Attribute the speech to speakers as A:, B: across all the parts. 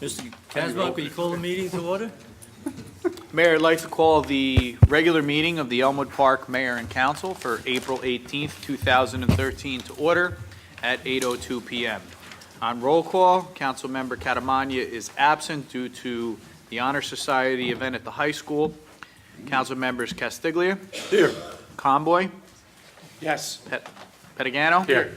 A: Mr. Casmark, will you call the meeting to order?
B: Mayor, I'd like to call the regular meeting of the Elmwood Park Mayor and Council for April 18th, 2013 to order at 8:02 PM. On roll call, Councilmember Catamagna is absent due to the Honor Society event at the high school. Council members Castiglia.
C: Here.
B: Conboy.
C: Yes.
B: Petagano.
C: Here.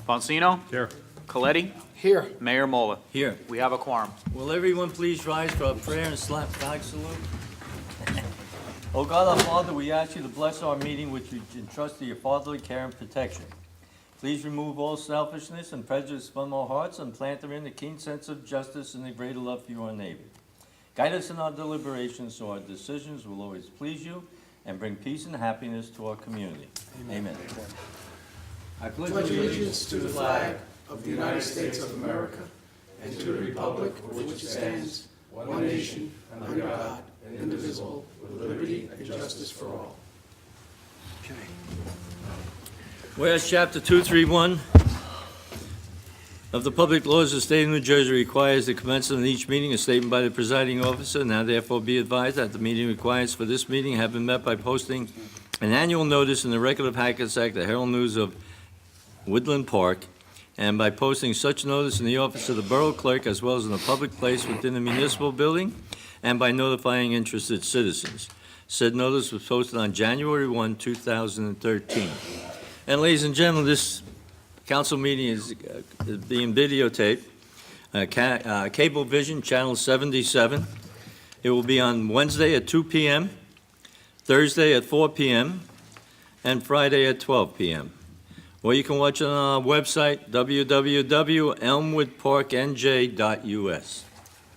B: Bonsino.
C: Here.
B: Coletti.
C: Here.
B: Mayor Mola.
A: Here.
B: We have a quorum.
A: Will everyone please rise for our prayer and flag salute? Oh God, our Father, we ask you to bless our meeting which we entrust to your fatherly care and protection. Please remove all selfishness and prejudice from our hearts and plant therein a keen sense of justice and a greater love for your neighbor. Guide us in our deliberations so our decisions will always please you and bring peace and happiness to our community. Amen. I pledge
D: allegiance to the flag of the United States of America and to the republic for which it stands, one nation, under God, indivisible, with liberty and justice for all.
A: Whereas Chapter 231 of the Public Laws of the State of New Jersey requires the commencement of each meeting a statement by the presiding officer, now therefore be advised that the meeting requirements for this meeting have been met by posting an annual notice in the Record of Hackensack, the Herald News of Woodland Park, and by posting such notice in the office of the Borough Clerk as well as in a public place within the municipal building, and by notifying interested citizens. Said notice was posted on January 1, 2013. And ladies and gentlemen, this council meeting is being videotaped. Cablevision, Channel 77. It will be on Wednesday at 2 p.m., Thursday at 4 p.m., and Friday at 12 p.m. Or you can watch it on our website, www.elmwoodparknj.us.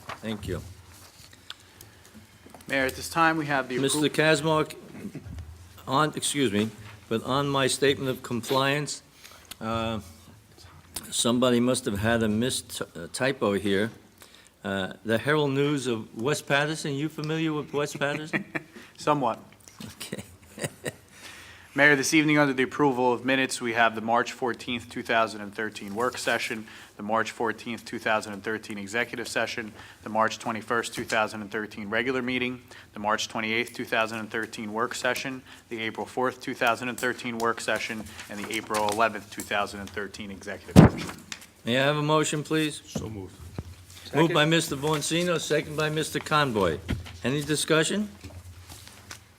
A: Thank you.
B: Mayor, at this time, we have the
A: Mr. Casmark, but on my statement of compliance, somebody must have had a missed typo here. The Herald News of West Patterson, you familiar with West Patterson?
B: Somewhat.
A: Okay.
B: Mayor, this evening, under the approval of minutes, we have the March 14th, 2013 work session, the March 14th, 2013 executive session, the March 21st, 2013 regular meeting, the March 28th, 2013 work session, the April 4th, 2013 work session, and the April 11th, 2013 executive session.
A: May I have a motion, please?
C: So moved.
A: Moved by Mr. Boncino, second by Mr. Conboy. Any discussion?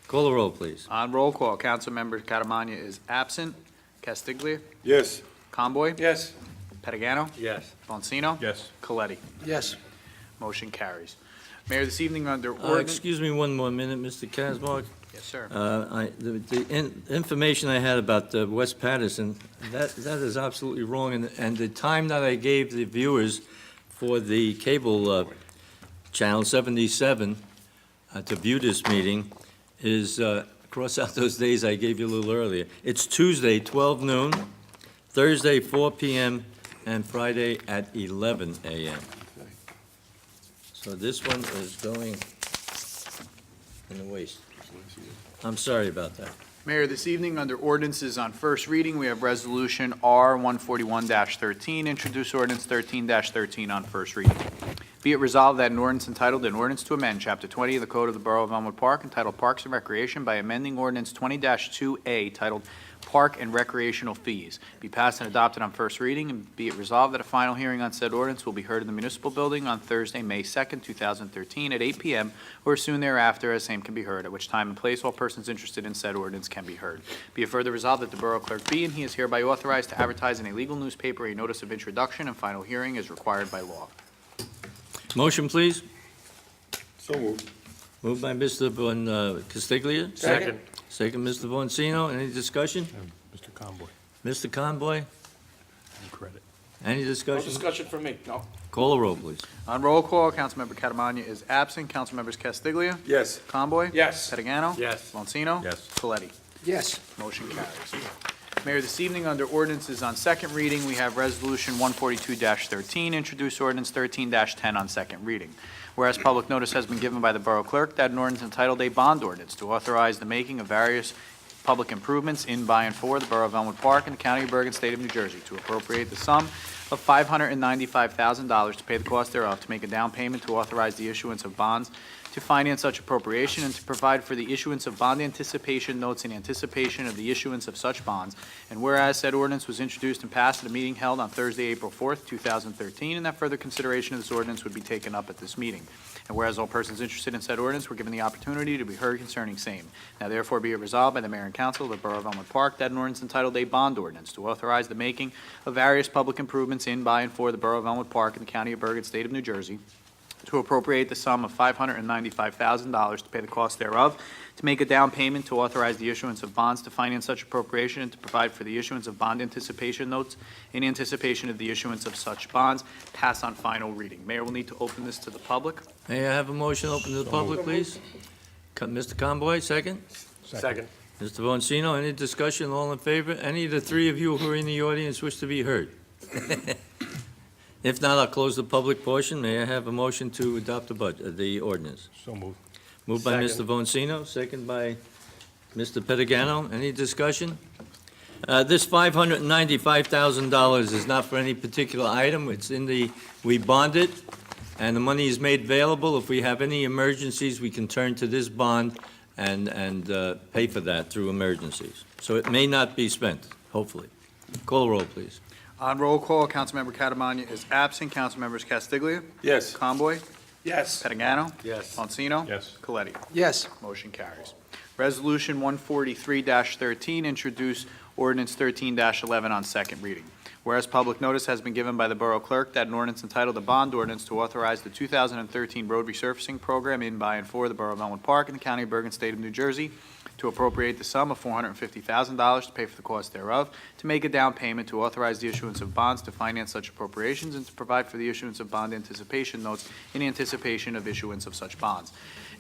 A: Call the roll, please.
B: On roll call, Councilmember Catamagna is absent. Castiglia.
C: Yes.
B: Conboy.
C: Yes.
B: Petagano.
C: Yes.
B: Bonsino.
C: Yes.
B: Coletti.
D: Yes.
B: Motion carries. Mayor, this evening, under ordinance...
A: Excuse me one more minute, Mr. Casmark.
B: Yes, sir.
A: The information I had about West Patterson, that is absolutely wrong, and the time that I gave the viewers for the cable channel 77 to view this meeting is, cross out those days I gave you a little earlier. It's Tuesday, 12 noon, Thursday, 4 p.m., and Friday at 11 a.m. So this one is going in the waste. I'm sorry about that.
B: Mayor, this evening, under ordinances on first reading, we have Resolution R-141-13, introduce ordinance 13-13 on first reading. Be it resolved that an ordinance entitled, an ordinance to amend Chapter 20 of the Code of the Borough of Elmwood Park entitled Parks and Recreation by amending Ordinance 20-2A titled Park and Recreational Fees be passed and adopted on first reading, and be it resolved that a final hearing on said ordinance will be heard in the municipal building on Thursday, May 2nd, 2013, at 8 p.m. or soon thereafter, as same can be heard, at which time and place all persons interested in said ordinance can be heard. Be it further resolved that the Borough Clerk be and he is hereby authorized to advertise in a legal newspaper a notice of introduction and final hearing as required by law.
A: Motion, please.
C: So moved.
A: Moved by Mr. Castiglia.
C: Second.
A: Second, Mr. Boncino. Any discussion?
C: Mr. Conboy.
A: Mr. Conboy,
C: Any credit.
A: any
D: No
A: discussion?
D: discussion from me, no.
A: Call the roll, please.
B: On roll call, Councilmember Catamagna is absent. Councilmembers Castiglia.
C: Yes.
B: Conboy.
D: Yes.
B: Petagano.
C: Yes.
B: Bonsino.
C: Yes.
B: Coletti.
D: Yes.
B: Motion carries. Mayor, this evening, under ordinances on second reading, we have Resolution 142-13, introduce ordinance 13-10 on second reading. Whereas public notice has been given by the Borough Clerk that an ordinance entitled a bond ordinance to authorize the making of various public improvements in, by, and for the Borough of Elmwood Park and the County of Bergen, State of New Jersey, to appropriate the sum of $595,000 to pay the cost thereof, to make a down payment, to authorize the issuance of bonds to finance such appropriation, and to provide for the issuance of bond anticipation notes in anticipation of the issuance of such bonds. And whereas said ordinance was introduced and passed at a meeting held on Thursday, April 4th, 2013, and that further consideration of this ordinance would be taken up at this meeting. And whereas all persons interested in said ordinance were given the opportunity to be heard concerning same. Now therefore be it resolved by the Mayor and Council of the Borough of Elmwood Park that an ordinance entitled a bond ordinance to authorize the making of various public improvements in, by, and for the Borough of Elmwood Park in the County of Bergen, State of New Jersey, to appropriate the sum of $595,000 to pay the cost thereof, to make a down payment, to authorize the issuance of bonds to finance such appropriation, and to provide for the issuance of bond anticipation notes in anticipation of the issuance of such bonds, pass on final reading. Mayor will need to open this to the public.
A: May I have a motion open to the public, please? Mr. Conboy, second.
C: Second.
A: Mr. Boncino, any discussion, all in favor? Any of the three of you who are in the audience wish to be heard? If not, I'll close the public portion. May I have a motion to adopt the ordinance?
C: So moved.
A: Moved by Mr.
C: Second.
A: Boncino, second by Mr. Pettigano. Any discussion? This $595,000 is not for any particular item. It's we bond it, and the money is made available. If we have any emergencies, we can turn to this bond and pay for that through emergencies. So it may not be spent, hopefully. Call roll, please.
B: On roll call, Councilmember Catamagna is absent. Councilmembers Castiglia,
C: Yes.
B: Conboy,
C: Yes.
B: Pettigano,
C: Yes.
B: Bonsino.
C: Yes.
B: Coletti.
D: Yes.
B: Motion carries. Resolution 143-13, introduce ordinance 13-11 on second reading. Whereas public notice has been given by the Borough Clerk that an ordinance entitled a bond ordinance to authorize the 2013 road resurfacing program in, by, and for the Borough of Elmwood Park in the County of Bergen, State of New Jersey, to appropriate the sum of $450,000 to pay for the cost thereof, to make a down payment, to authorize the issuance of bonds to finance such appropriations, and to provide for the issuance of bond anticipation notes in anticipation of issuance of such bonds.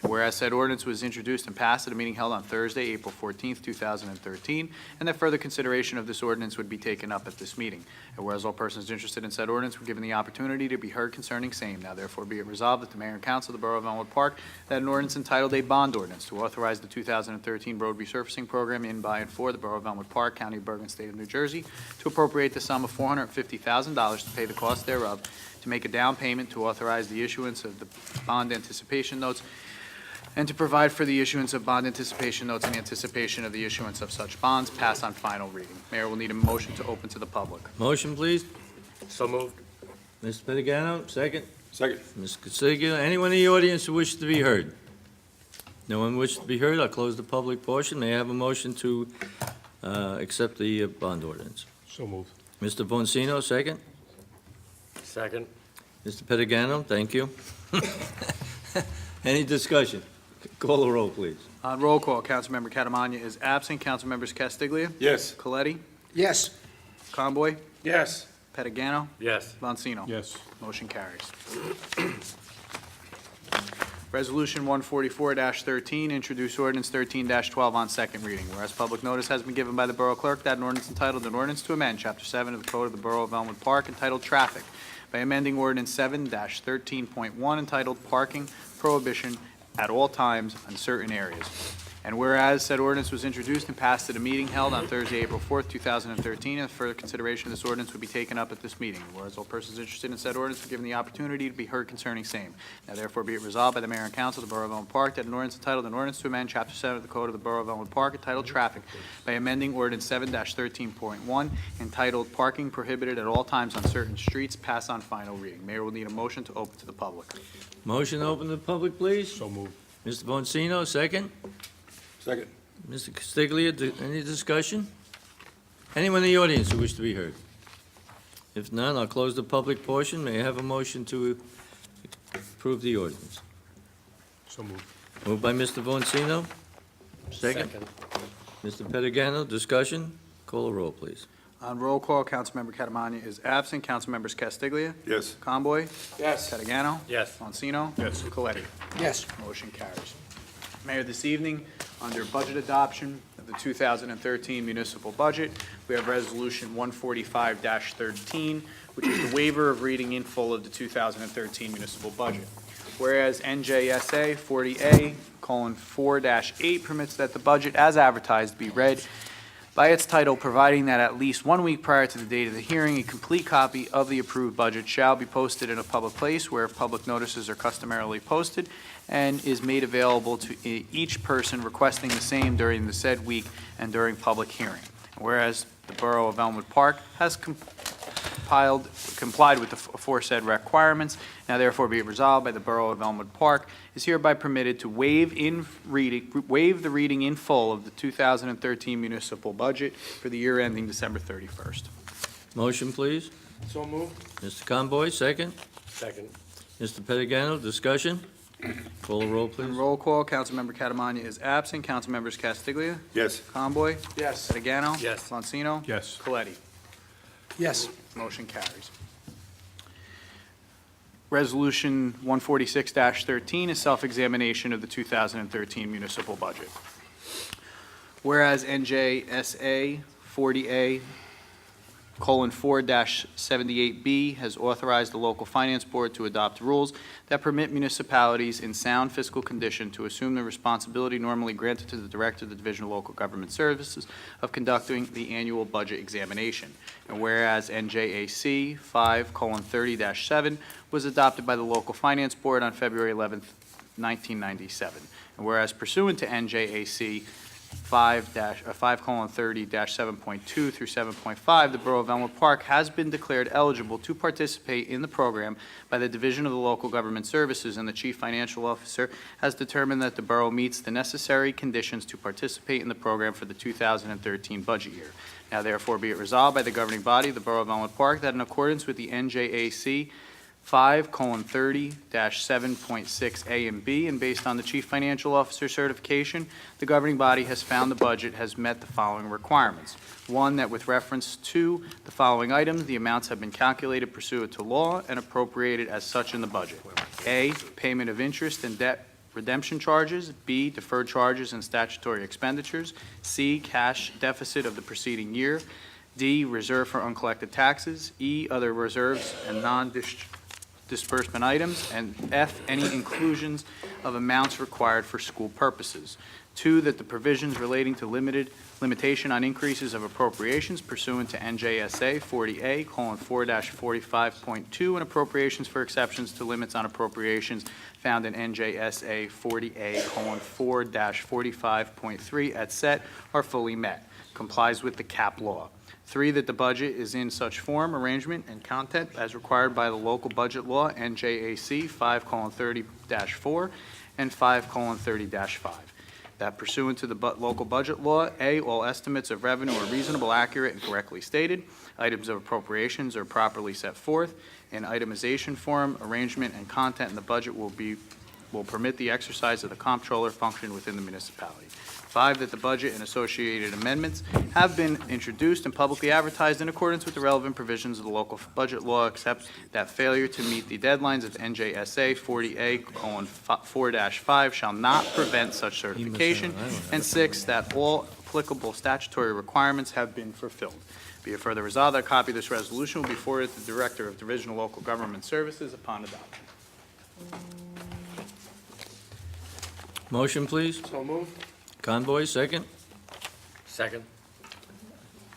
B: And whereas said ordinance was introduced and passed at a meeting held on Thursday, April 14th, 2013, and that further consideration of this ordinance would be taken up at this meeting. And whereas all persons interested in said ordinance were given the opportunity to be heard concerning same, now therefore be it resolved that the Mayor and Council of the Borough of Elmwood Park that an ordinance entitled a bond ordinance to authorize the 2013 road resurfacing program in, by, and for the Borough of Elmwood Park, County of Bergen, State of New Jersey, to appropriate the sum of $450,000 to pay the cost thereof, to make a down payment, to authorize the issuance of the bond anticipation notes, and to provide for the issuance of bond anticipation notes in anticipation of the issuance of such bonds, pass on final reading. Mayor will need a motion to open to the public.
A: Motion, please.
C: So moved.
A: Mr. Pettigano, second.
C: Second.
A: Ms. Casiglia, anyone in the audience who wishes to be heard? No one wishes to be heard, I'll close the public portion. May I have a motion to accept the bond ordinance?
C: So moved.
A: Mr. Boncino, second.
C: Second.
A: Mr. Pettigano, thank you. Any discussion? Call the roll, please.
B: On roll call, Councilmember Catamagna is absent. Councilmembers Castiglia,
C: Yes.
B: Coletti,
D: Yes.
B: Conboy,
C: Yes.
B: Pettigano,
C: Yes.
B: Bonsino.
C: Yes.
B: Motion carries. Resolution 144-13, introduce ordinance 13-12 on second reading. Whereas public notice has been given by the Borough Clerk that an ordinance entitled an ordinance to amend Chapter 7 of the Code of the Borough of Elmwood Park entitled Traffic by amending ordinance 7-13.1 entitled Parking Prohibition at all times in certain areas. And whereas said ordinance was introduced and passed at a meeting held on Thursday, April 4th, 2013, and further consideration of this ordinance would be taken up at this meeting. Whereas all persons interested in said ordinance were given the opportunity to be heard concerning same. Now therefore be it resolved by the Mayor and Council of the Borough of Elmwood Park that an ordinance entitled an ordinance to amend Chapter 7 of the Code of the Borough of Elmwood Park entitled Traffic by amending ordinance 7-13.1 entitled Parking Prohibited at all times on certain streets pass on final reading. Mayor will need a motion to open to the public.
A: Motion open to the public, please.
C: So moved.
A: Mr. Boncino, second.
C: Second.
A: Mr. Castiglia, any discussion? Anyone in the audience who wish to be heard? If none, I'll close the public portion. May I have a motion to approve the ordinance?
C: So moved.
A: Moved by Mr. Boncino. Second. Mr. Pettigano, discussion? Call a roll, please.
B: On roll call, Councilmember Catamagna is absent. Councilmembers Castiglia,
C: Yes.
B: Conboy,
C: Yes.
B: Pettigano,
C: Yes.
B: Bonsino.
C: Yes.
B: Coletti.
D: Yes.
B: Motion carries. Mayor, this evening, under budget adoption of the 2013 municipal budget, we have Resolution 145-13, which is the waiver of reading in full of the 2013 municipal budget. Whereas NJSA 40A:4-8 permits that the budget as advertised be read by its title, providing that at least 1 week prior to the date of the hearing, a complete copy of the approved budget shall be posted in a public place where public notices are customarily posted and is made available to each person requesting the same during the said week and during public hearing. Whereas the Borough of Elmwood Park has complied with the aforesaid requirements, now therefore be it resolved by the Borough of Elmwood Park is hereby permitted to waive the reading in full of the 2013 municipal budget for the year ending December 31st.
A: Motion, please.
C: So moved.
A: Mr. Conboy, second.
C: Second.
A: Mr. Pettigano, discussion? Call the roll, please.
B: And roll call, Councilmember Catamagna is absent. Councilmembers Castiglia,
C: Yes.
B: Conboy,
C: Yes.
B: Pettigano.
C: Yes.
B: Monsino.
C: Yes.
B: Coletti.
D: Yes.
B: Motion carries. Resolution 146-13 is self-examination of the 2013 municipal budget. Whereas NJSA 40A:4-78B has authorized the local finance board to adopt rules that permit municipalities in sound fiscal condition to assume the responsibility normally granted to the Director of the Division of Local Government Services of conducting the annual budget examination. And whereas NJAC 5:30-7 was adopted by the local finance board on February 11th, 1997. And whereas pursuant to NJAC 5:30-7.2 through 7.5, the Borough of Elmwood Park has been declared eligible to participate in the program by the Division of the Local Government Services, and the Chief Financial Officer has determined that the borough meets the necessary conditions to participate in the program for the 2013 budget year. Now therefore be it resolved by the governing body of the Borough of Elmwood Park that in accordance with the NJAC 5:30-7.6A and B, and based on the Chief Financial Officer certification, the governing body has found the budget has met the following requirements. One, that with reference to the following items, the amounts have been calculated pursuant to law and appropriated as such in the budget. A, payment of interest and debt redemption charges. B, deferred charges and statutory expenditures. C, cash deficit of the preceding year. D, reserve for uncollected taxes. E, other reserves and non-disbursement items. And F, any inclusions of amounts required for school purposes. 2, that the provisions relating to limitation on increases of appropriations pursuant to NJSA 40A:4-45.2 and appropriations for exceptions to limits on appropriations found in NJSA 40A:4-45.3 et set are fully met, complies with the cap law. 3, that the budget is in such form, arrangement, and content as required by the local budget law, NJAC 5:30-4 and 5:30-5. That pursuant to the local budget law, A, all estimates of revenue are reasonable, accurate, and correctly stated. Items of appropriations are properly set forth in itemization form. Arrangement and content in the budget will permit the exercise of the comptroller function within the municipality. 5, that the budget and associated amendments have been introduced and publicly advertised in accordance with the relevant provisions of the local budget law, except that failure to meet the deadlines of NJSA 40A:4-5 shall not prevent such certification. And 6, that all applicable statutory requirements have been fulfilled. Be it further resolved that a copy of this resolution will be forwarded to the Director of Division of Local Government Services upon adoption.
A: Motion, please.
C: So moved.
A: Conboy, second.
C: Second.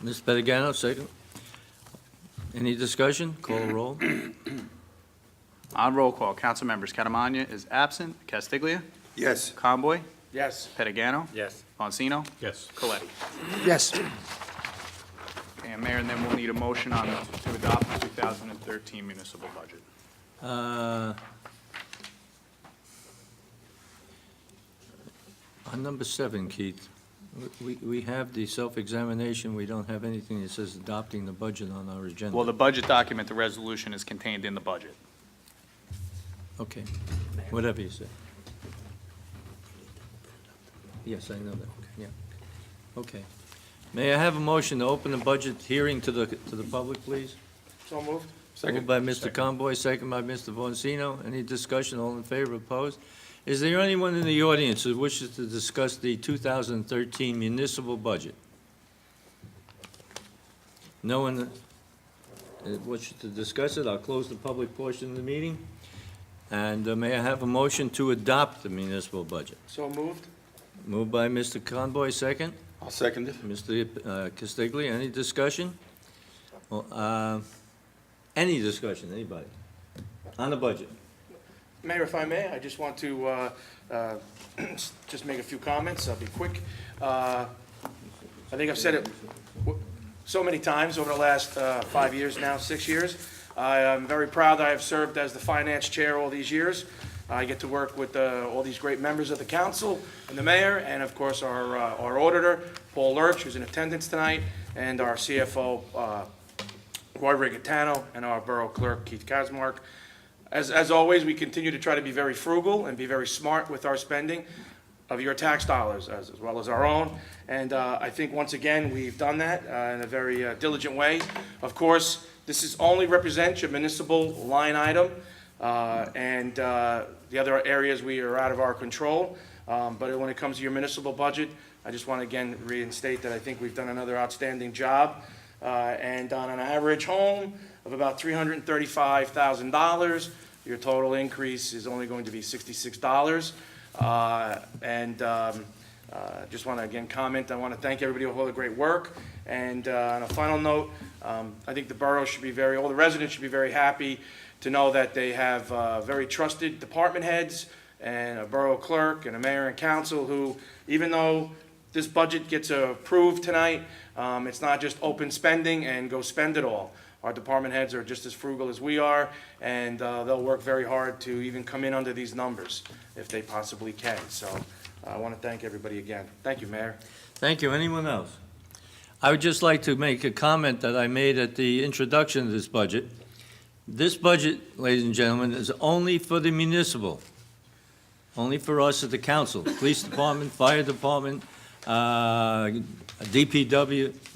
A: Ms. Pettigano, second. Any discussion? Call the roll.
B: On roll call, council members, Catamagna is absent. Castiglia,
C: Yes.
B: Conboy,
C: Yes.
B: Pettigano,
C: Yes.
B: Monsino,
C: Yes.
B: Coletti.
D: Yes.
B: And Mayor, and then we'll need a motion to adopt the 2013 municipal budget.
A: On number 7, Keith, we have the self-examination. We don't have anything that says adopting the budget on our agenda.
B: Well, the budget document, the resolution is contained in the budget.
A: Okay, whatever you say. Yes, I know that, yeah. Okay. May I have a motion to open the budget hearing to the public, please?
C: So moved.
A: Moved by Mr. Conboy, second by Mr. Boncino. Any discussion, all in favor, opposed? Is there anyone in the audience who wishes to discuss the 2013 municipal budget? No one wishes to discuss it. I'll close the public portion of the meeting. And may I have a motion to adopt the municipal budget?
C: So moved.
A: Moved by Mr. Conboy, second.
E: I'll second it.
A: Mr. Castiglia, any discussion? Well, any discussion, anybody? On the budget?
C: Mayor, if I may, I just want to just make a few comments. I'll be quick. I think I've said it so many times over the last 5 years now, 6 years. I am very proud that I have served as the finance chair all these years. I get to work with all these great members of the council and the mayor, and of course our auditor, Paul Lurch, who's in attendance tonight, and our CFO, Roy Rigatano, and our borough clerk, Keith Kazmark. As always, we continue to try to be very frugal and be very smart with our spending of your tax dollars as well as our own. And I think, once again, we've done that in a very diligent way. Of course, this is only represents your municipal line item, and the other areas we are out of our control. But when it comes to your municipal budget, I just want to again reinstate that I think we've done another outstanding job. And on an average home of about $335,000, your total increase is only going to be $66. Just want to again comment, I want to thank everybody for all the great work. And on a final note, I think the borough should be all the residents should be very happy to know that they have very trusted department heads and a borough clerk and a mayor and council who, even though this budget gets approved tonight, it's not just open spending and go spend it all. Our department heads are just as frugal as we are, and they'll work very hard to even come in under these numbers if they possibly can. So I want to thank everybody again. Thank you, Mayor.
A: Thank you. Anyone else? I would just like to make a comment that I made at the introduction of this budget. This budget, ladies and gentlemen, is only for the municipal, only for us at the council, police department, fire department, DPW,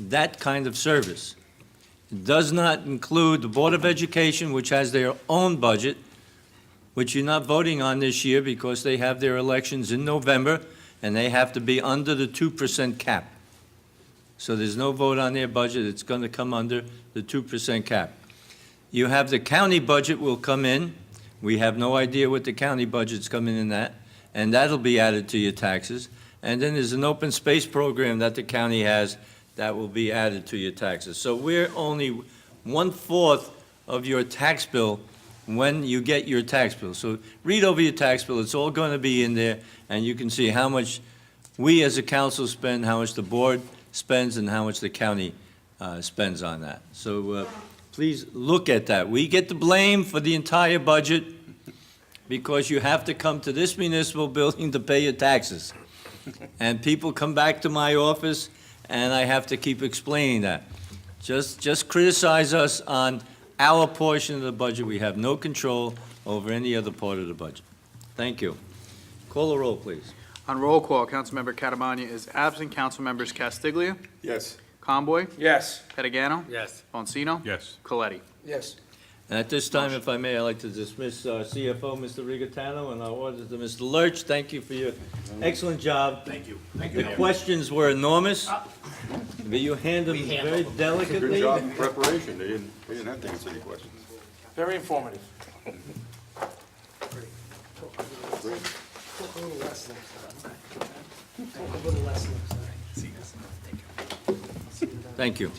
A: that kind of service. It does not include the Board of Education, which has their own budget, which you're not voting on this year because they have their elections in November, and they have to be under the 2% cap. So there's no vote on their budget. It's going to come under the 2% cap. You have the county budget will come in. We have no idea what the county budget's coming in at, and that'll be added to your taxes. And then there's an open space program that the county has that will be added to your taxes. So we're only 1/4 of your tax bill when you get your tax bill. So read over your tax bill. It's all going to be in there, and you can see how much we as a council spend, how much the board spends, and how much the county spends on that. So please look at that. We get the blame for the entire budget because you have to come to this municipal building to pay your taxes. And people come back to my office, and I have to keep explaining that. Just criticize us on our portion of the budget. We have no control over any other part of the budget. Thank you. Call the roll, please.
B: On roll call, Councilmember Catamagna is absent. Councilmembers Castiglia,
E: Yes.
B: Conboy,
C: Yes.
B: Pettigano,
C: Yes.
B: Bonsino,
E: Yes.
B: Coletti.
C: Yes.
A: And at this time, if I may, I'd like to dismiss our CFO, Mr. Rigatano, and our auditor, Mr. Lurch. Thank you for your excellent job.
C: Thank you.
A: The questions were enormous, but you handled them very delicately.
E: Good job in preparation. They didn't have to answer any questions.
C: Very informative.
D: Talk a little less next time. Talk a little less next time.
A: Thank you.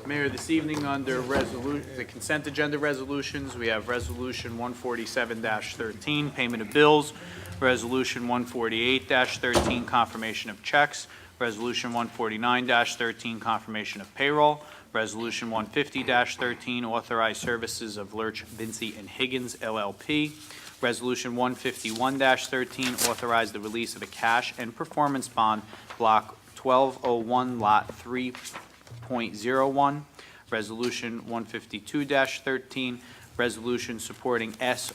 B: Mayor, this evening under the consent agenda resolutions, we have Resolution 147-13, payment of bills, Resolution 148-13, confirmation of checks, Resolution 149-13, confirmation of payroll, Resolution 150-13, authorized services of Lurch, Vinci, and Higgins LLP, Resolution 151-13, authorize the release of a cash and performance bond, Block 1201, Lot 3.01, Resolution 152-13, resolution supporting S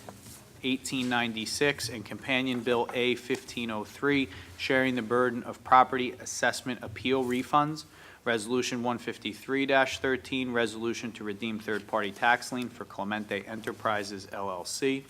B: 1896 and companion bill A 1503, sharing the burden of property assessment appeal refunds, Resolution 153-13, resolution to redeem third-party tax lien for Clemente Enterprises LLC,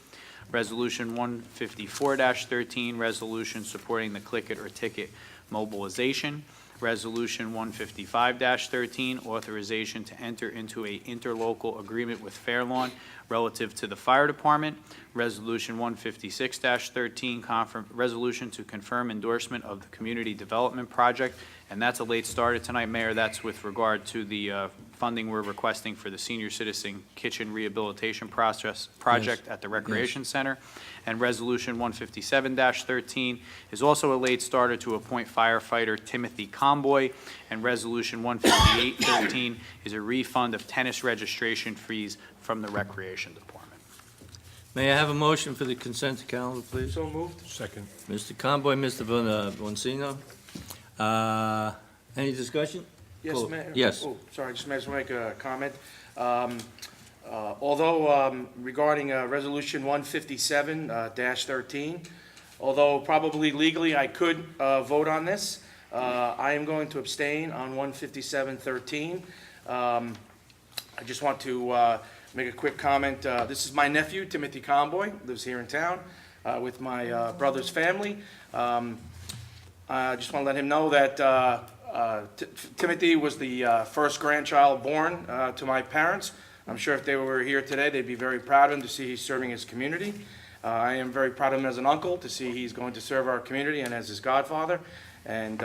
B: Resolution 154-13, resolution supporting the click it or ticket mobilization, Resolution 155-13, authorization to enter into a interlocal agreement with Fairlawn relative to the fire department. Resolution 156-13, resolution to confirm endorsement of the community development project. And that's a late starter tonight, Mayor. That's with regard to the funding we're requesting for the senior citizen kitchen rehabilitation project at the Recreation Center. And Resolution 157-13 is also a late starter to appoint firefighter Timothy Comboy. And Resolution 158-13 is a refund of tennis registration fees from the Recreation Department.
A: May I have a motion for the consent calendar, please?
C: So moved.
D: Second.
A: Mr. Conboy, Mr. Boncino. Any discussion?
C: Yes,
A: Cool.
C: Mayor?
A: Yes.
C: Oh, sorry, just to make a comment. Although regarding Resolution 157-13, although probably legally I could vote on this, I am going to abstain on 157-13. I just want to make a quick comment. This is my nephew, Timothy Comboy, lives here in town with my brother's family. I just want to let him know that Timothy was the first grandchild born to my parents. I'm sure if they were here today, they'd be very proud of him to see he's serving his community. I am very proud of him as an uncle to see he's going to serve our community and as his godfather. And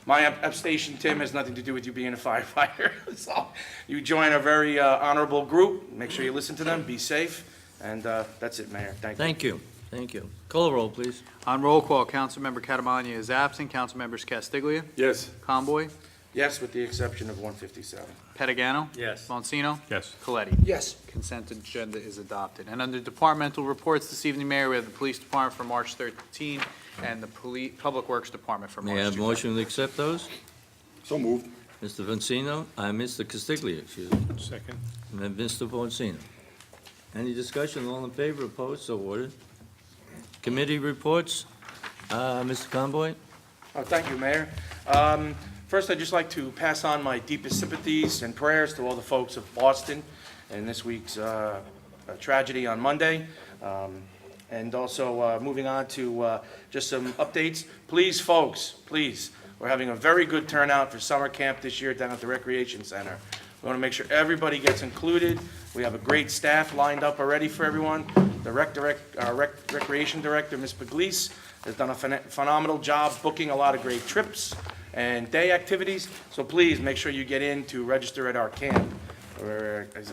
C: my abstention, Tim, has nothing to do with you being a firefighter. So you join a very honorable group. Make sure you listen to them, be safe, and that's it, Mayor. Thank you.
A: Thank you, thank you. Call the roll, please.
B: On roll call, Councilmember Catamagna is absent. Councilmembers Castiglia,
E: Yes.
B: Comboy,
C: Yes, with the exception of 157.
B: Pettigano,
A: Yes.
B: Monsino,
D: Yes.
B: Coletti.
C: Yes.
B: Consent agenda is adopted. And under departmental reports this evening, Mayor, we have the Police Department for March 13 and the Public Works Department for March
A: May I have a
B: 2.
A: motion to accept those?
E: So moved.
A: Mr. Vincino, Mr. Castiglia, excuse me,
D: Second.
A: and then Mr. Boncino. Any discussion, all in favor, opposed, so ordered. Committee reports, Mr. Conboy?
C: Oh, thank you, Mayor. First, I'd just like to pass on my deepest sympathies and prayers to all the folks of Boston in this week's tragedy on Monday. And also, moving on to just some updates. Please, folks, please, we're having a very good turnout for summer camp this year down at the Recreation Center. We want to make sure everybody gets included. We have a great staff lined up already for everyone. The Recreation Director, Ms. Pugliese, has done a phenomenal job booking a lot of great trips and day activities. So please, make sure you get in to register at our camp.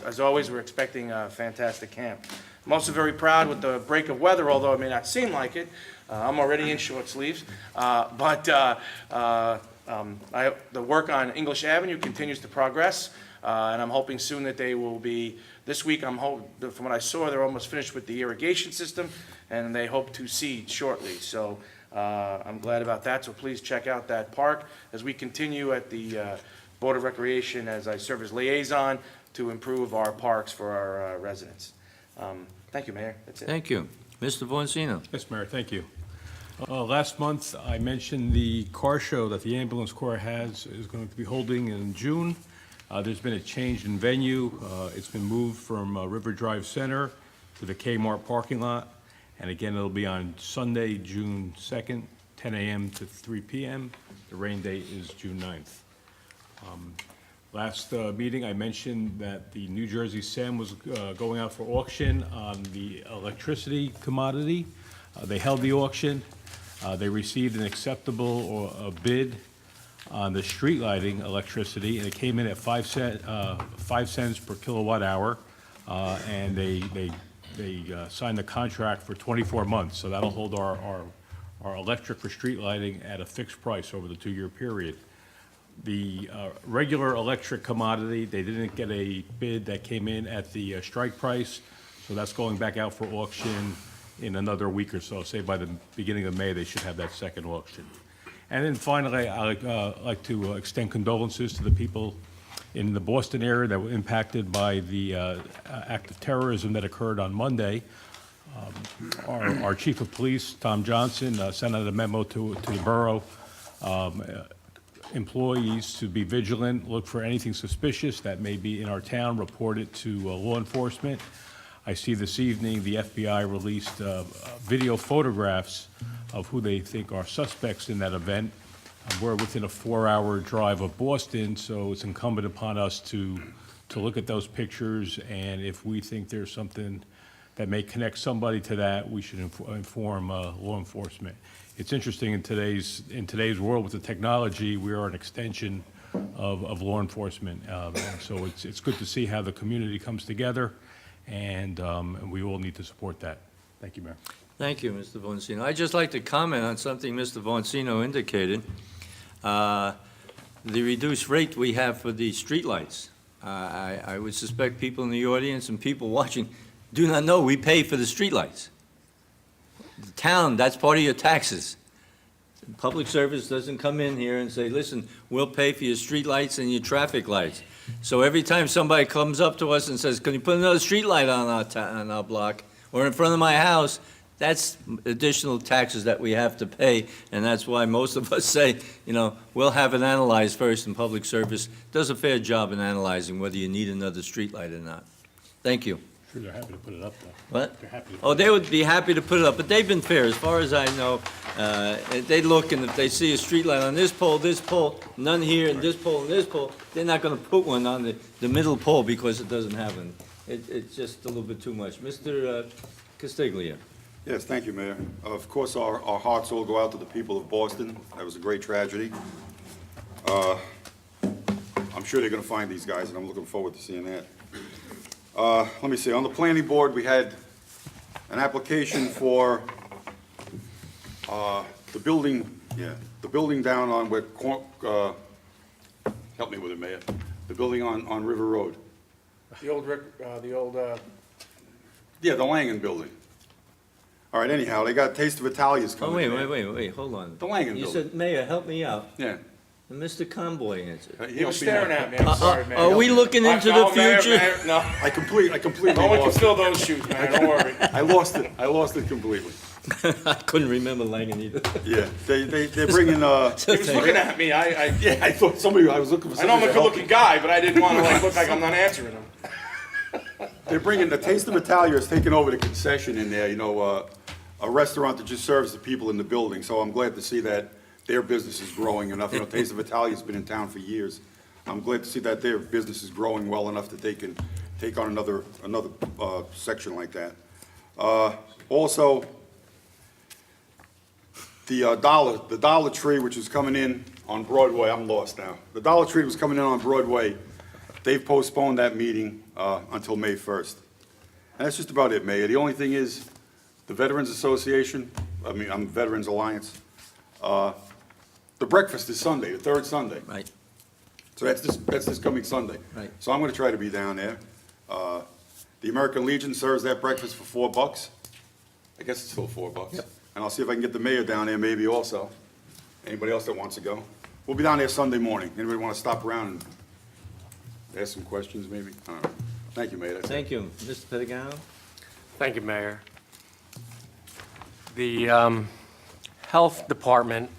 C: As always, we're expecting a fantastic camp. I'm also very proud with the break of weather, although it may not seem like it. I'm already in short sleeves. The work on English Avenue continues to progress, and I'm hoping soon that they will be, this week, from what I saw, they're almost finished with the irrigation system, and they hope to seed shortly. So I'm glad about that, so please check out that park as we continue at the Board of Recreation as I serve as liaison to improve our parks for our residents. Thank you, Mayor. That's it.
A: Thank you. Mr. Boncino?
D: Yes, Mayor, thank you. Last month, I mentioned the car show that the ambulance corps is going to be holding in June. There's been a change in venue. It's been moved from River Drive Center to the Kmart parking lot. And again, it'll be on Sunday, June 2nd, 10 a.m. to 3 p.m. The rain date is June 9th. Last meeting, I mentioned that the New Jersey SEM was going out for auction on the electricity commodity. They held the auction. They received an acceptable bid on the street lighting electricity, and it came in at 5 cents per kilowatt hour. And they signed the contract for 24 months, so that'll hold our electric for street lighting at a fixed price over the 2-year period. The regular electric commodity, they didn't get a bid that came in at the strike price, so that's going back out for auction in another week or so. Say by the beginning of May, they should have that second auction. And then finally, I'd like to extend condolences to the people in the Boston area that were impacted by the act of terrorism that occurred on Monday. Our chief of police, Tom Johnson, sent out a memo to the borough employees to be vigilant, look for anything suspicious that may be in our town, report it to law enforcement. I see this evening the FBI released video photographs of who they think are suspects in that event. We're within a 4-hour drive of Boston, so it's incumbent upon us to look at those pictures, and if we think there's something that may connect somebody to that, we should inform law enforcement. It's interesting in today's world with the technology, we are an extension of law enforcement. And so it's good to see how the community comes together, and we all need to support that. Thank you, Mayor.
A: Thank you, Mr. Boncino. I'd just like to comment on something Mr. Boncino indicated. The reduced rate we have for the streetlights. I would suspect people in the audience and people watching do not know we pay for the streetlights. The town, that's part of your taxes. Public service doesn't come in here and say, listen, we'll pay for your streetlights and your traffic lights. So every time somebody comes up to us and says, can you put another streetlight on our block or in front of my house, that's additional taxes that we have to pay, and that's why most of us say, we'll have it analyzed first, and public service does a fair job in analyzing whether you need another streetlight or not. Thank you.
D: Sure, they're happy to put it up, though.
A: What?
D: They're happy to
A: Oh,
D: put it
A: they would be happy to put it up, but they've been fair, as far as I know. They look, and if they see a streetlight on this pole, none here, and this pole, they're not gonna put one on the middle pole because it doesn't have one. It's just a little bit too much. Mr. Castiglia.
E: Yes, thank you, Mayor. Of course, our hearts all go out to the people of Boston. That was a great tragedy. I'm sure they're gonna find these guys, and I'm looking forward to seeing that. Let me see, on the planning board, we had an application for, the building down on where, help me with it, Mayor, the building on River Road.
C: The old,
E: Yeah, the Langen building. All right, anyhow, they got Taste of Italia's
A: Oh,
E: coming in.
A: wait, hold on.
E: The Langen
A: You
E: building.
A: said, Mayor, help me out.
E: Yeah.
A: And Mr. Conboy answered.
C: he was staring at me, I'm sorry, man.
A: Are we looking into the
C: Oh, Mayor,
A: future?
C: Mayor, No,
E: I completely
C: no one can
E: lost it.
C: fill those shoes, man, don't worry.
E: I lost it completely.
A: I couldn't remember Langen either.
E: Yeah, they're bringing,
C: He was looking at me,
E: yeah, I thought I was looking for
C: I know I'm
E: somebody
C: a
E: to help
C: good-looking guy, but I didn't want to look like I'm not answering him.
E: They're bringing, the Taste of Italia is taking over the concession in there, a restaurant that just serves the people in the building. So I'm glad to see that their business is growing enough. Taste of Italia's been in town for years. I'm glad to see that their business is growing well enough that they can take on another section like that. Also, the Dollar Tree, which is coming in on Broadway, I'm lost now. The Dollar Tree was coming in on Broadway. They've postponed that meeting until May 1st. And that's just about it, Mayor. The only thing is, the Veterans Association, Veterans Alliance, the breakfast is Sunday, the third Sunday.
A: Right,
E: So that's this coming Sunday.
A: Right.
E: So I'm gonna try to be down there. The American Legion serves that breakfast for $4. I guess it's still $4.
A: Yep.
E: And I'll see if I can get the mayor down there maybe also. Anybody else that wants to go? We'll be down there Sunday morning. Anybody wanna stop around and ask some questions maybe? I don't know. Thank you, Mayor. That's it.
A: thank you. Mr. Pedagano?
F: Thank you, Mayor. The Health Department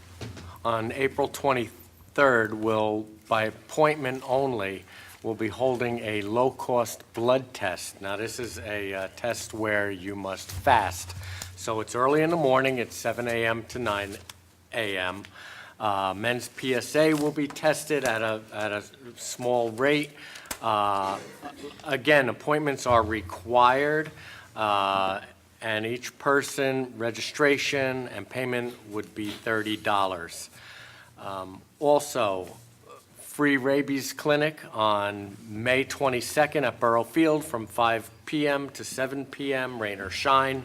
F: on April 23rd will, by appointment only, will be holding a low-cost blood test. Now, this is a test where you must fast. So it's early in the morning, it's 7 a.m. to 9 a.m. Men's PSA will be tested at a small rate. Again, appointments are required, and each person, registration and payment would be $30. Also, free rabies clinic on May 22nd at Borough Field from 5 p.m. to 7 p.m., rain or shine.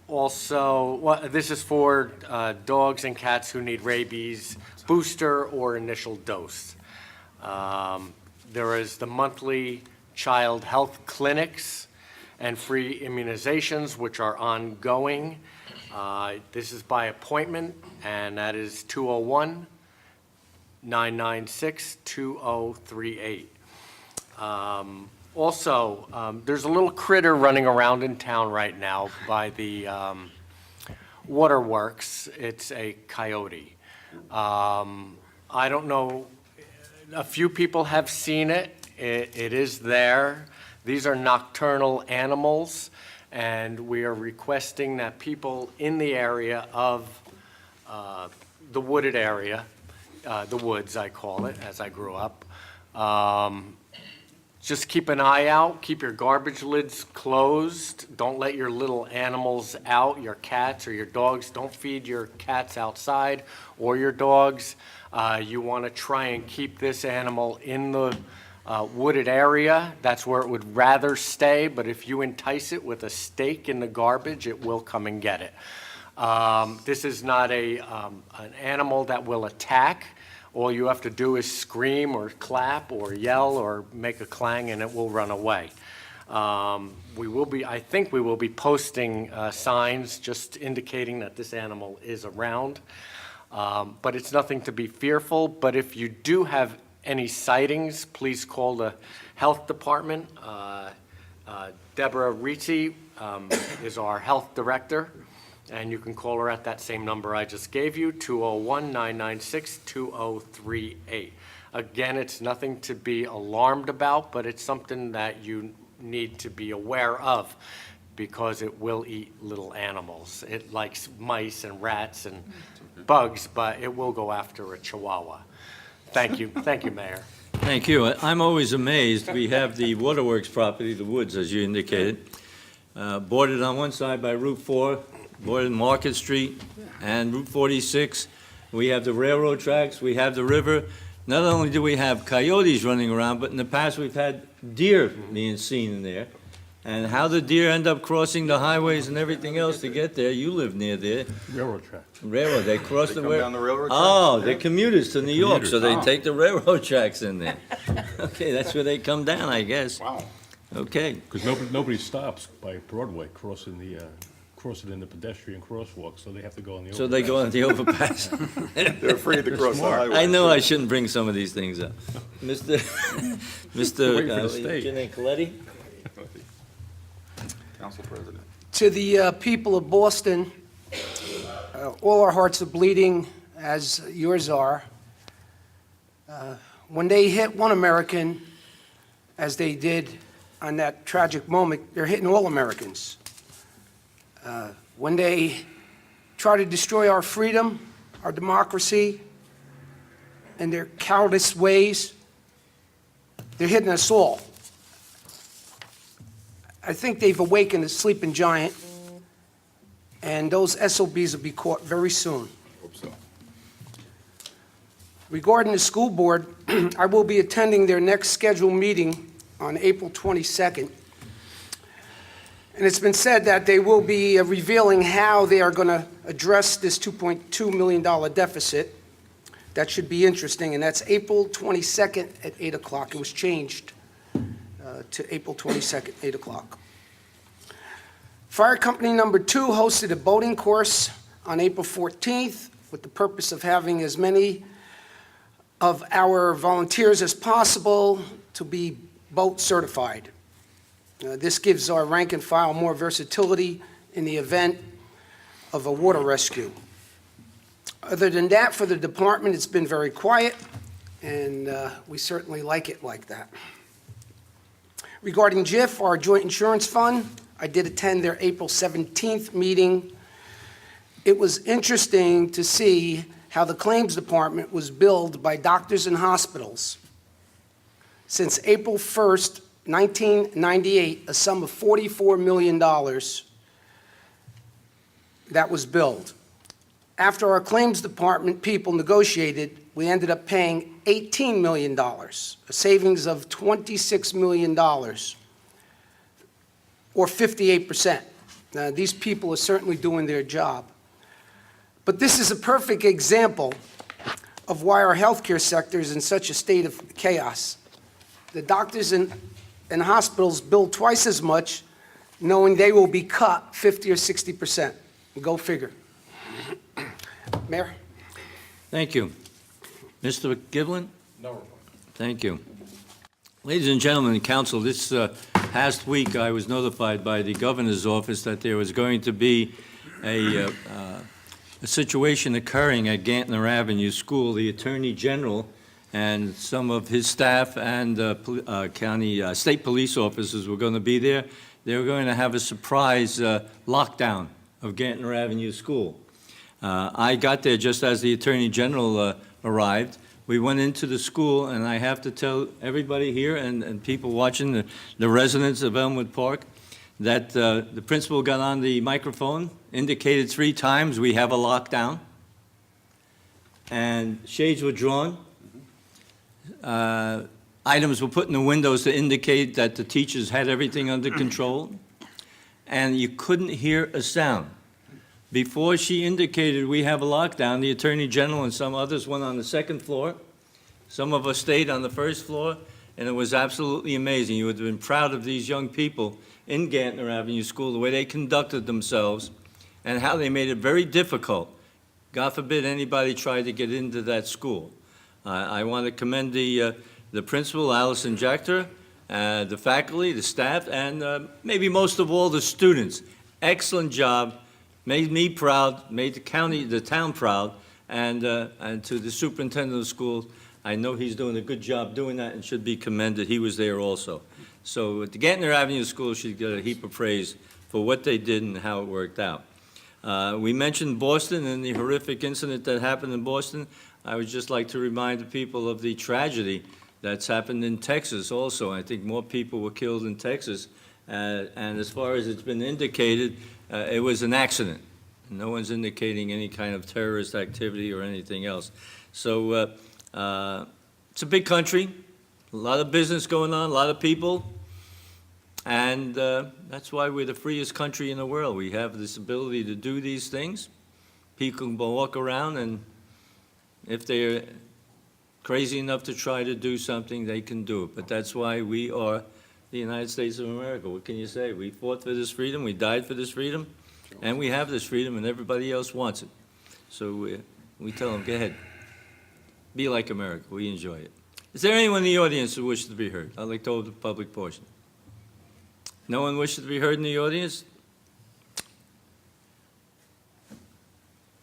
F: Also, this is for dogs and cats who need rabies booster or initial dose. There is the monthly child health clinics and free immunizations, which are ongoing. This is by appointment, and that is 201-996-2038. Also, there's a little critter running around in town right now by the waterworks. It's a coyote. I don't know, a few people have seen it. It is there. These are nocturnal animals, and we are requesting that people in the area of the wooded area, the woods, I call it, as I grew up. Just keep an eye out, keep your garbage lids closed. Don't let your little animals out, your cats or your dogs. Don't feed your cats outside or your dogs. You want to try and keep this animal in the wooded area. That's where it would rather stay, but if you entice it with a stake in the garbage, it will come and get it. This is not an animal that will attack. All you have to do is scream or clap or yell or make a clang and it will run away. I think we will be posting signs just indicating that this animal is around. But it's nothing to be fearful. But if you do have any sightings, please call the health department. Deborah Ricci is our health director. And you can call her at that same number I just gave you, 201-996-2038. Again, it's nothing to be alarmed about, but it's something that you need to be aware of because it will eat little animals. It likes mice and rats and bugs, but it will go after a chihuahua. Thank you, Mayor.
A: Thank you. I'm always amazed. We have the Waterworks property, the woods, as you indicated, bordered on one side by Route 4, bordered Market Street and Route 46. We have the railroad tracks, we have the river. Not only do we have coyotes running around, but in the past, we've had deer being seen in there. And how the deer end up crossing the highways and everything else to get there, you live near there.
D: Railroad track.
A: Railroad, they cross
E: They
A: the
E: come down the railroad tracks?
A: Oh, they're commuters to New York, so they
E: Commuters.
A: take the railroad tracks in there. Okay, that's where they come down, I guess.
E: Wow.
A: Okay.
D: Because nobody stops by Broadway crossing in the pedestrian crosswalk, so they have to go on the overpass.
A: So they go on the overpass.
E: They're afraid to cross the highway.
A: I know I shouldn't bring some of these things up. Mr.
D: Wait for the
A: Mr.
D: state.
A: Giannicoletti?
E: Council President.
G: To the people of Boston, all our hearts are bleeding, as yours are. When they hit one American, as they did on that tragic moment, they're hitting all Americans. When they try to destroy our freedom, our democracy, and their cowardice ways, they're hitting us all. I think they've awakened a sleeping giant, and those SOBs will be caught very soon.
E: Hope so.
G: Regarding the school board, I will be attending their next scheduled meeting on April 22nd. And it's been said that they will be revealing how they are going to address this $2.2 million deficit. That should be interesting, and that's April 22nd at 8 o'clock. It was changed to April 22nd, 8 o'clock. Fire Company Number 2 hosted a boating course on April 14th with the purpose of having as many of our volunteers as possible to be boat certified. This gives our rank and file more versatility in the event of a water rescue. Other than that, for the department, it's been very quiet, and we certainly like it like that. Regarding JIF, our Joint Insurance Fund, I did attend their April 17th meeting. It was interesting to see how the claims department was billed by doctors and hospitals. Since April 1st, 1998, a sum of $44 million that was billed. After our claims department people negotiated, we ended up paying $18 million, a savings of $26 million, or 58%. Now, these people are certainly doing their job. But this is a perfect example of why our healthcare sector is in such a state of chaos. The doctors and hospitals bill twice as much, knowing they will be cut 50 or 60%. Go figure. Mayor?
A: Thank you. Mr. Giblin? No report. Thank you. Ladies and gentlemen, council, this past week, I was notified by the governor's office that there was going to be a situation occurring at Gantner Avenue School. The Attorney General and some of his staff and state police officers were going to be there. They were going to have a surprise lockdown of Gantner Avenue School. I got there just as the Attorney General arrived. We went into the school, and I have to tell everybody here and people watching, the residents of Elmwood Park, that the principal got on the microphone, indicated 3 times, we have a lockdown, and shades were drawn. Items were put in the windows to indicate that the teachers had everything under control, and you couldn't hear a sound. Before she indicated we have a lockdown, the Attorney General and some others went on the 2nd floor. Some of us stayed on the 1st floor, and it was absolutely amazing. You would have been proud of these young people in Gantner Avenue School, the way they conducted themselves and how they made it very difficult. God forbid anybody tried to get into that school. I want to commend the principal, Allison Jachter, the faculty, the staff, and maybe most of all, the students. Excellent job. Made me proud, made the town proud, and to the superintendent of the school, I know he's doing a good job doing that and should be commended. He was there also. So the Gantner Avenue School should get a heap of praise for what they did and how it worked out. We mentioned Boston and the horrific incident that happened in Boston. I would just like to remind the people of the tragedy that's happened in Texas also. I think more people were killed in Texas. And as far as it's been indicated, it was an accident. No one's indicating any kind of terrorist activity or anything else. So it's a big country, a lot of business going on, a lot of people, and that's why we're the freest country in the world. We have this ability to do these things. People can walk around, and if they're crazy enough to try to do something, they can do it. But that's why we are the United States of America. What can you say? We fought for this freedom, we died for this freedom, and we have this freedom, and everybody else wants it. So we tell them, go ahead. Be like America. We enjoy it. Is there anyone in the audience who wishes to be heard? I'd like to hold the public portion. No one wishes to be heard in the audience?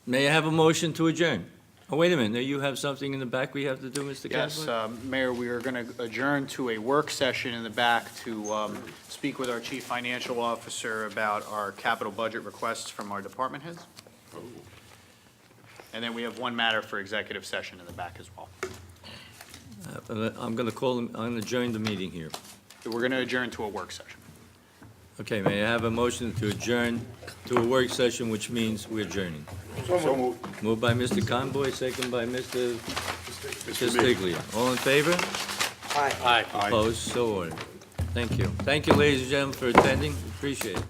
A: May I have a motion to adjourn? Oh, wait a minute. Now you have something in the back we have to do, Mr.
B: Yes,
A: Casler?
B: Mayor, we are going to adjourn to a work session in the back to speak with our Chief Financial Officer about our capital budget requests from our department heads. And then we have one matter for executive session in the back as well.
A: I'm going to call him, I'm going to adjourn the meeting here.
B: We're going to adjourn to a work session.
A: Okay, may I have a motion to adjourn to a work session, which means we're adjourning?
E: So moved.
A: Moved by Mr. Conboy, second by Mr. Castiglia. All in favor?
G: Aye.
B: Aye.
A: Opposed? So ordered. Thank you. Thank you, ladies and gentlemen, for attending. Appreciate it.